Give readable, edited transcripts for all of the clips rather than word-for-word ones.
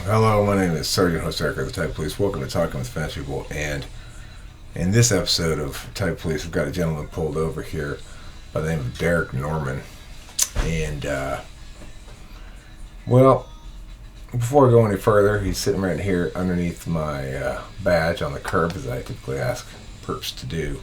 Hello, my name is Sergeant Host Eric of the Type Police. Welcome to Talking with Fast People. And in this episode of Type Police, we've got a gentleman pulled over here by the name of Derek Norman. And, well, before I go any further, he's sitting right here underneath my badge on the curb, as I typically ask perps to do.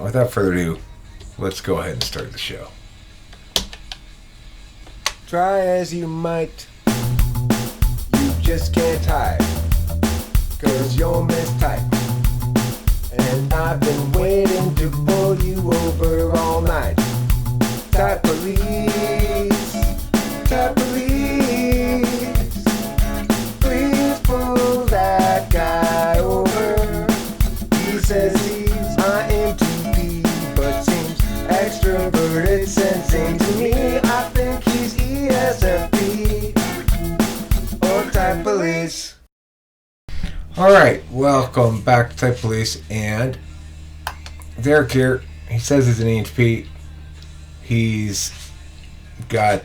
Without further ado, let's go ahead and start the show. Try as you might, you just can't hide, 'cause you're mistyped. And I've been waiting to pull you over all night. Type police, type police, please pull that guy over. He says he's ENTP, but seems extroverted, sensing to me. I think he's ESFP or Type Police. Alright, welcome back to Type Police, and Derek here. He says he's an ENTP. He's got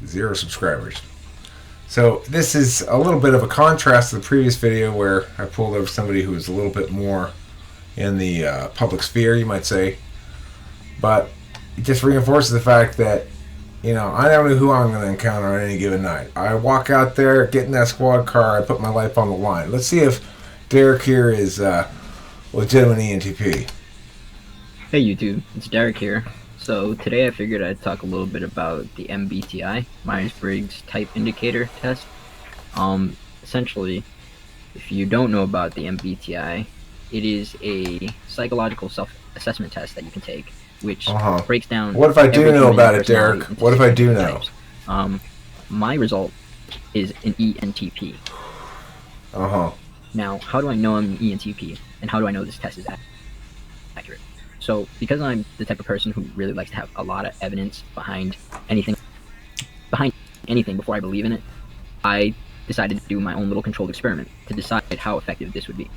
0 subscribers. So this is a little bit of a contrast to the previous video where I pulled over somebody who was a little bit more in the public sphere, you might say. But it just reinforces the fact that, you know, I never know who I'm going to encounter on any given night. I walk out there, get in that squad car, I put my life on the line. Let's see if Derek here is legitimate ENTP. Hey YouTube, it's Derek here. So today I figured I'd talk a little bit about the MBTI, Myers-Briggs Type Indicator Test. Essentially, if you don't know about the MBTI, it is a psychological self-assessment test that you can take, which breaks down. What if I do know about it, Derek? What if I do know? My result is an ENTP. Now, how do I know I'm an ENTP, and how do I know this test is accurate? So, because I'm the type of person who really likes to have a lot of evidence behind anything before I believe in it, I decided to do my own little controlled experiment to decide how effective this would be.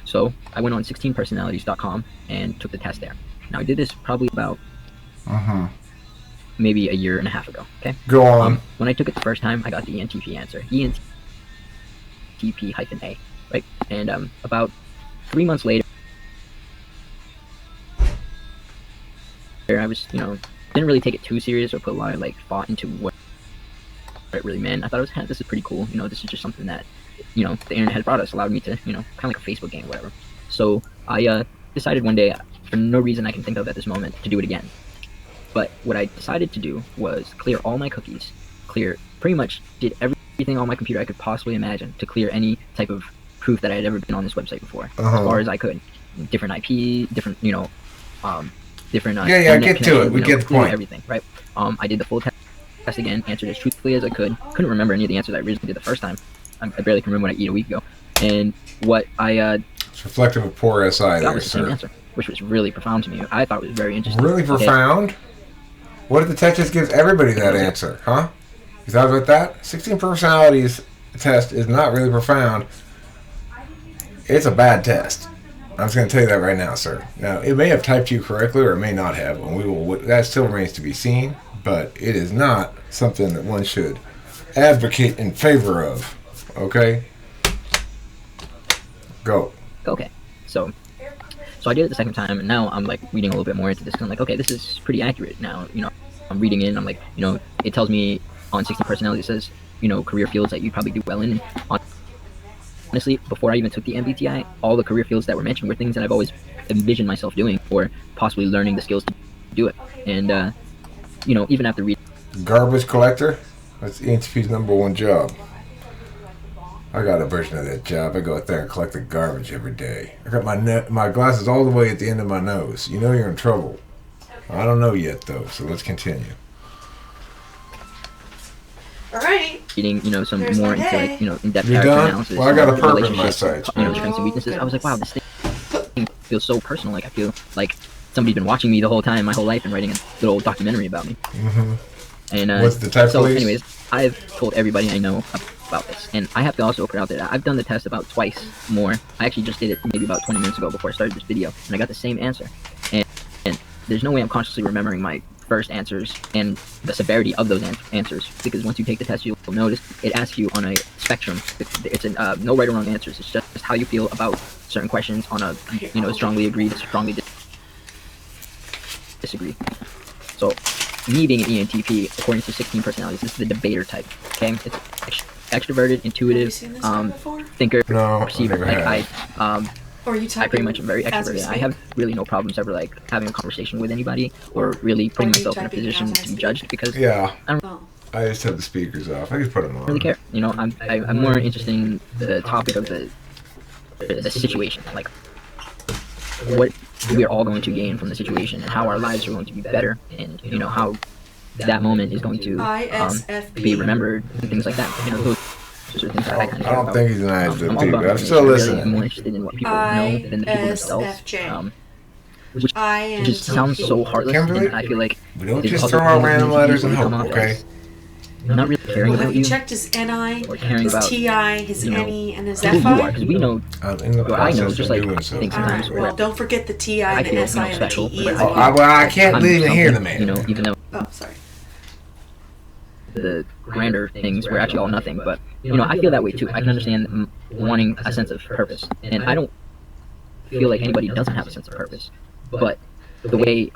So, I went on 16personalities.com and took the test there. Now, I did this probably about maybe a year and a half ago, okay? Go on. When I took it the first time, I got the ENTP answer. ENTP-A, right? And about 3 months later, I was, didn't really take it too serious or put a lot of, thought into what it really meant. I thought it was this is pretty cool. This is just something that, the internet has brought us, allowed me to, kind of like a Facebook game, whatever. So I decided one day, for no reason I can think of at this moment, to do it again. But what I decided to do was clear all my cookies, pretty much did everything on my computer I could possibly imagine to clear any type of proof that I had ever been on this website before, as far as I could. Different IP, different, different yeah, get to it. We get the point. Everything, right? I did the full test again, answered as truthfully as I could. Couldn't remember any of the answers I originally did the first time. I barely can remember what I ate a week ago. And what it's reflective of poor SI that there, was the sir. same answer, which was really profound to me. I thought it was very interesting. Really profound? What if the test just gives everybody that answer, huh? You thought about that? 16 personalities test is not really profound. It's a bad test. I'm just going to tell you that right now, sir. Now, it may have typed you correctly, or it may not have, and that still remains to be seen, but it is not something that one should advocate in favor of. Okay? Go. Okay. So I did it the second time, and now I'm reading a little bit more into this. And I'm like, okay, this is pretty accurate now. I'm reading in. I'm like, it tells me on 60 personalities, it says, career fields that you probably do well in. Honestly, before I even took the MBTI, all the career fields that were mentioned were things that I've always envisioned myself doing, or possibly learning the skills to do it. And even after reading, Garbage collector? That's ENTP's #1 job. I got a version of that job. I go out there and collect the garbage every day. I got my glasses all the way at the end of my nose. You know you're in trouble. I don't know yet, though, so let's continue. All right. Reading, some more into in-depth You're character done? analysis, Well, I got a perp in my relationships, sights. Strengths and weaknesses. I was like, wow, this thing feels so personal. Like I feel like somebody's been watching me the whole time, my whole life, and writing a little documentary about me. And what's the type? So, anyways, I've told everybody I know about this, and I have to also put out there that I've done the test about twice more. I actually just did it maybe about 20 minutes ago before I started this video, and I got the same answer. And there's no way I'm consciously remembering my first answers and the severity of those answers. Because once you take the test, you'll notice it asks you on a spectrum. It's no right or wrong answers. It's just how you feel about certain questions on a strongly agree to strongly disagree. So me being an ENTP, according to 16 personalities, this is the debater type. Okay, it's extroverted, intuitive, thinker, No, receiver. Like I pretty much am very as we extroverted. I have really no problems ever like having a conversation with anybody or really putting myself in a position to be judged because Yeah. I don't Oh. I just have the speakers off. I just put them on. really care. You know, I'm more interested in the topic of the situation, like what we are all going to gain from the situation and how our lives are going to be better, and how that moment is going to be remembered and things like that. Those are things that I kind of I care don't about. think he's an I'm ISFP, all about but I'm information. still I really listening. am more interested in what people know than the people themselves. ISFJ. Which just sounds so heartless, Kimberly, and I feel like we don't it's just also throw out one of random these letters and people who hope, come off okay? as not really caring Well, have about you you checked his NI, or caring his about TI, his you know, NE, and his who you are, FI? because we know. I'm in the Well, I know, process just of like doing so. things All sometimes right. Well, don't forget the TI, I the feel, SI, and the special, TE but as I well. feel I can't I'm even hear the something, man. even though Oh, sorry. the grander things were actually all nothing, but I feel that way too. I can understand wanting a sense of purpose, and I don't feel like anybody doesn't have a sense of purpose, but the way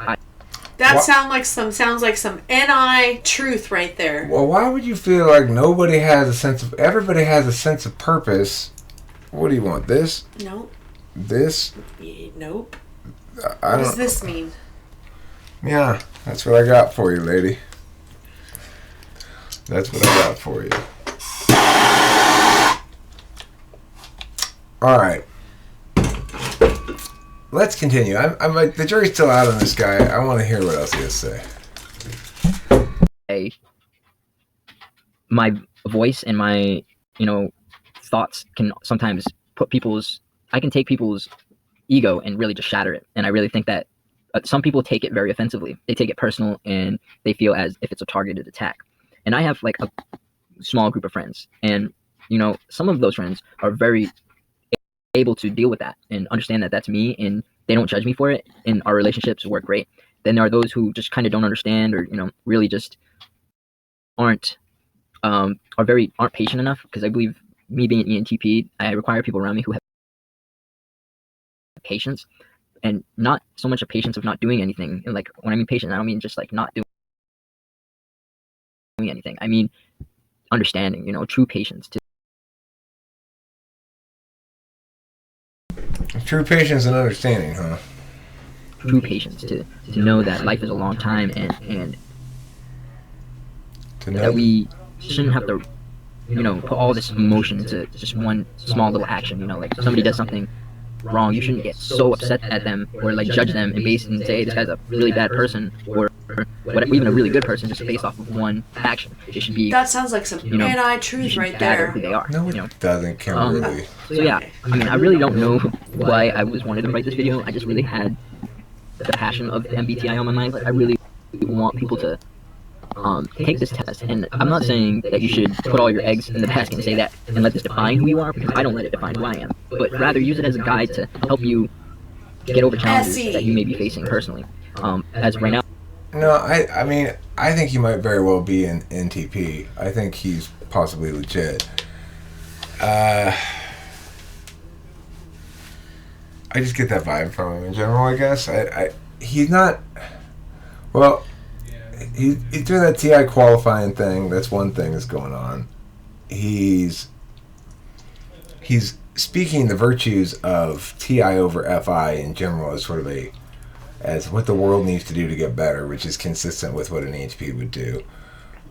That What? sounds like some NI truth right there. Well, why would you feel like nobody has a sense of... Everybody has a sense of purpose. What do you want? This? Nope. This? Nope. I What does don't... this mean? Yeah, that's what I got for you, lady. That's what I got for you. All right. Let's continue. I'm like, the jury's still out on this guy. I want to hear what else he has to say. my voice and my thoughts can sometimes I can take people's ego and really just shatter it. And I really think that some people take it very offensively. They take it personal and they feel as if it's a targeted attack. And I have like a small group of friends, and some of those friends are very able to deal with that and understand that that's me, and they don't judge me for it, and our relationships work great. Then there are those who just kind of don't understand, or really just aren't patient enough, because I believe, me being an ENTP, I require people around me who have patience, and not so much a patience of not doing anything. And like, when I mean patient, I don't mean just like not doing anything. I mean understanding, true patience too. True patience and understanding, huh? True patience to know that life is a long time, and To know that we shouldn't have to put all this emotion into just one small little action. Like, if somebody does something wrong, you shouldn't get so upset at them or like judge them and say, hey, this guy's a really bad person, or even a really good person, just based off of one action. It should be, That sounds like some NI truth right there. who they are. No, it doesn't, Kimberly. So yeah, I mean, I really don't know why I wanted to write this video. I just really had the passion of the MBTI on my mind. Like, I really want people to take this test, and I'm not saying that you should put all your eggs in the basket and say that and let this define who you are, because I don't let it define who I am, but rather use it as a guide to help you get over challenges that you may be facing personally. As right now, No, I mean, I think he might very well be an NTP. I think he's possibly legit. I just get that vibe from him in general, I guess. He's not... Well, he's doing that TI qualifying thing. That's one thing that's going on. He's speaking the virtues of TI over FI in general as sort of as what the world needs to do to get better, which is consistent with what an ENTP would do.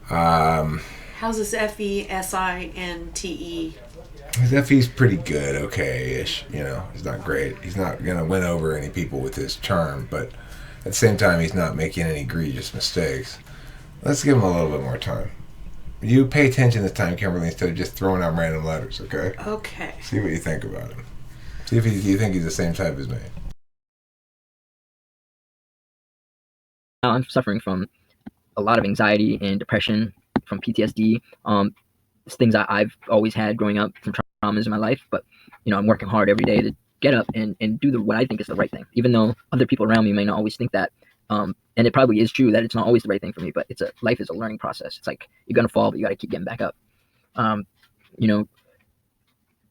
How's this FE, SI, and TE? His FE's pretty good, okay-ish. He's not great. He's not going to win over any people with his charm, but at the same time, he's not making any egregious mistakes. Let's give him a little bit more time. You pay attention this time, Kimberly, instead of just throwing out random letters, okay? Okay. See what you think about him. See if you think he's the same type as me. I'm suffering from a lot of anxiety and depression from PTSD. It's things that I've always had growing up from traumas in my life, but I'm working hard every day to get up and do what I think is the right thing, even though other people around me may not always think that. And it probably is true that it's not always the right thing for me, but life is a learning process. It's like you're gonna fall, but you got to keep getting back up. You know,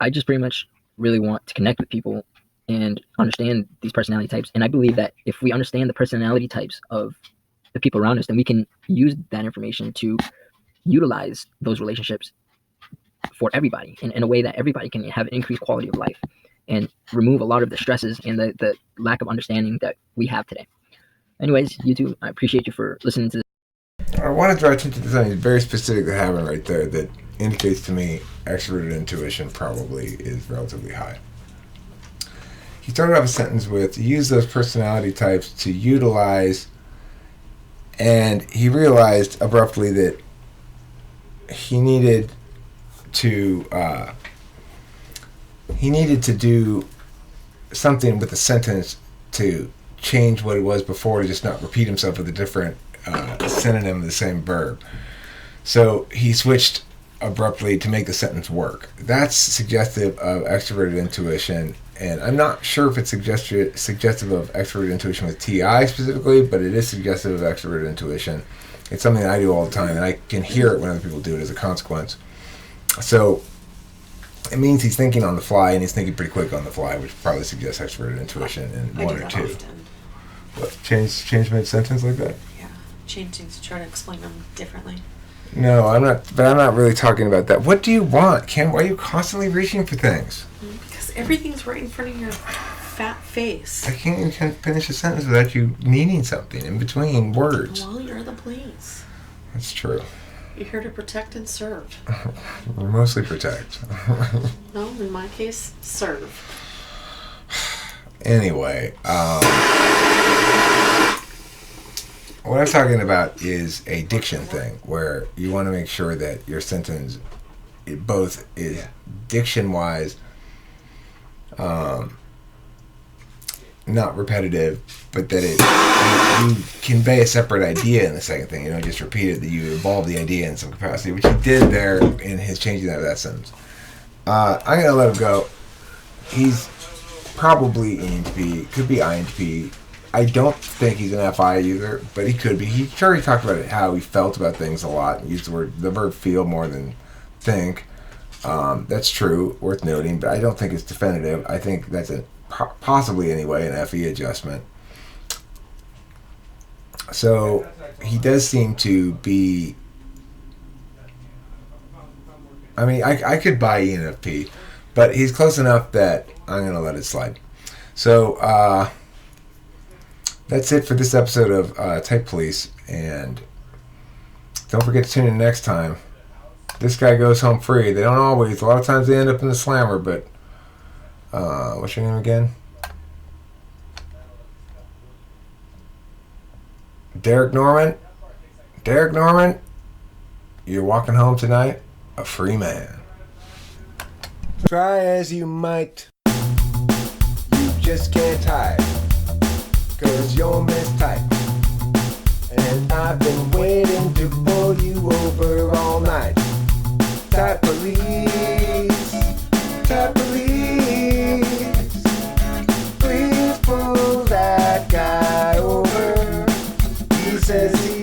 I just pretty much really want to connect with people and understand these personality types. And I believe that if we understand the personality types of the people around us, then we can use that information to utilize those relationships for everybody in a way that everybody can have an increased quality of life and remove a lot of the stresses and the lack of understanding that we have today. Anyways, YouTube, I appreciate you for listening to this. I want to draw attention to something very specific that happened right there that indicates to me extroverted intuition probably is relatively high. He started off a sentence with, use those personality types to utilize, and he realized abruptly that he needed to do something with the sentence to change what it was before, to just not repeat himself with a different synonym of the same verb. So he switched abruptly to make the sentence work. That's suggestive of extroverted intuition, and I'm not sure if it's suggestive of extroverted intuition with TI specifically, but it is suggestive of extroverted intuition. It's something that I do all the time, and I can hear it when other people do it as a consequence. So it means he's thinking on the fly, and he's thinking pretty quick on the fly, which probably suggests extroverted intuition in one or two. Often. What, change mid-sentence like that? Yeah, change things to try to explain them differently. No, I'm not. But I'm not really talking about that. What do you want, Kim? Why are you constantly reaching for things? Because everything's right in front of your fat face. I can't even finish a sentence without you needing something in between words. Well, you're the police. That's true. You're here to protect and serve. Mostly protect. No, in my case, serve. Anyway, what I'm talking about is a diction thing, where you want to make sure that your sentence, it both is diction-wise, not repetitive, but that you convey a separate idea in the second thing. You don't just repeat it, that you evolve the idea in some capacity, which he did there in his changing that sentence. I'm going to let him go. He's probably ENTP, could be INTP. I don't think he's an FI either, but he could be. He talked about how he felt about things a lot, and used the verb feel more than think. That's true, worth noting, but I don't think it's definitive. I think that's possibly anyway an FE adjustment. So he does seem to be, I mean, I could buy ENFP, but he's close enough that I'm going to let it slide. So that's it for this episode of Type Police, and don't forget to tune in next time. This guy goes home free. They don't always. A lot of times they end up in the slammer, but what's your name again? Derek Norman? Derek Norman, you're walking home tonight a free man. Try as you might, you just can't hide, 'cause you're mistyped. And I've been waiting to pull you over all night. Type police, type police, please pull that guy over. He says he